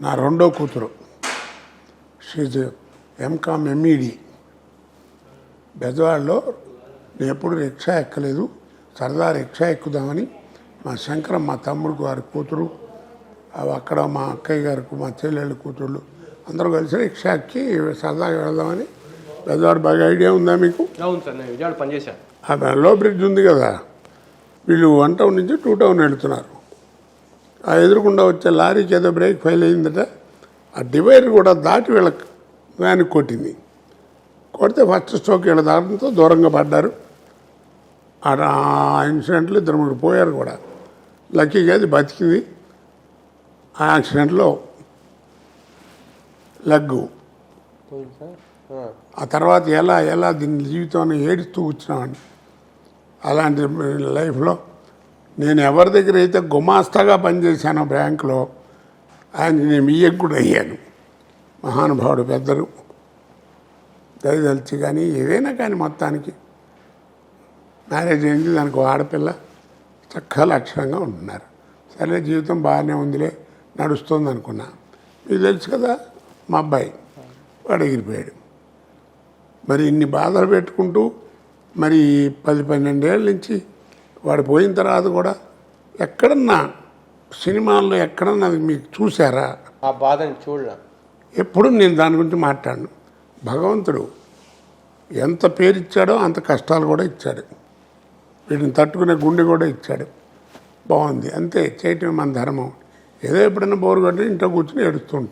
నా రెండో కూతురు షీజ్ ఎంకామ్ ఎంఈడి బెజవాడలో. నేను ఎప్పుడు రిక్షా ఎక్కలేదు, సరదా రిక్షా ఎక్కుదామని మా శంకరం మా తమ్ముడు గారి కూతురు, అక్కడ మా అక్కయ్య గారికి మా చెల్లెళ్ళ కూతుళ్ళు అందరూ కలిసి రిక్షా ఎక్కి సరదాగా వెళదామని. బెజవాడ బాగా ఐడియా ఉందా మీకు? అవును సార్, నేను విజయవాడ పనిచేశాను. లో బ్రిడ్జ్ ఉంది కదా, వీళ్ళు 1 టౌన్ నుంచి 2 టౌన్ వెళుతున్నారు. ఆ ఎదురుకుండా వచ్చే లారీకి ఏదో బ్రేక్ ఫెయిల్ అయిందట. ఆ డివైడర్ కూడా దాటి వీళ్ళకి వ్యాన్కి కొట్టింది. కొడితే ఫస్ట్ స్ట్రోక్ వీళ్ళ దాటంతో దూరంగా పడ్డారు. ఆ ఇన్సిడెంట్లో 2-3 పోయారు కూడా. లక్కీగా అది బతికింది. ఆ యాక్సిడెంట్లో లెగ్గు. ఆ తర్వాత ఎలా దీని జీవితాన్ని ఏడుస్తూ వచ్చినామని. అలాంటి లైఫ్లో నేను ఎవరి దగ్గర అయితే గుమాస్తాగా పనిచేశానో బ్యాంకులో, ఆయన నేను బియ్యం కూడా అయ్యాను. మహానుభావుడు పెద్దలు దయదలిచి. కానీ ఏదైనా కానీ మొత్తానికి మ్యారేజ్ అయింది, దానికి ఆడపిల్ల చక్కగా లక్షణంగా ఉంటున్నారు. సరే జీవితం బాగానే ఉందిలే, నడుస్తుంది అనుకున్నా. మీకు తెలుసు కదా మా అబ్బాయి, వాడు ఎగిరిపోయాడు. మరి ఇన్ని బాధలు పెట్టుకుంటూ మరి 10-12 ఏళ్ళ నుంచి వాడు పోయిన తర్వాత కూడా ఎక్కడన్నా సినిమాల్లో ఎక్కడన్నా మీకు చూసారా? ఆ బాధని చూడలే. ఎప్పుడు నేను దాని గురించి మాట్లాడను. భగవంతుడు ఎంత పేరు ఇచ్చాడో అంత కష్టాలు కూడా ఇచ్చాడు. వీటిని తట్టుకునే గుండె కూడా ఇచ్చాడు. బాగుంది అంతే, చేయటం మన ధర్మం. ఏదో ఎప్పుడైనా బోరు కొట్టి ఇంట్లో కూర్చొని ఏడుస్తూ ఉంటాం.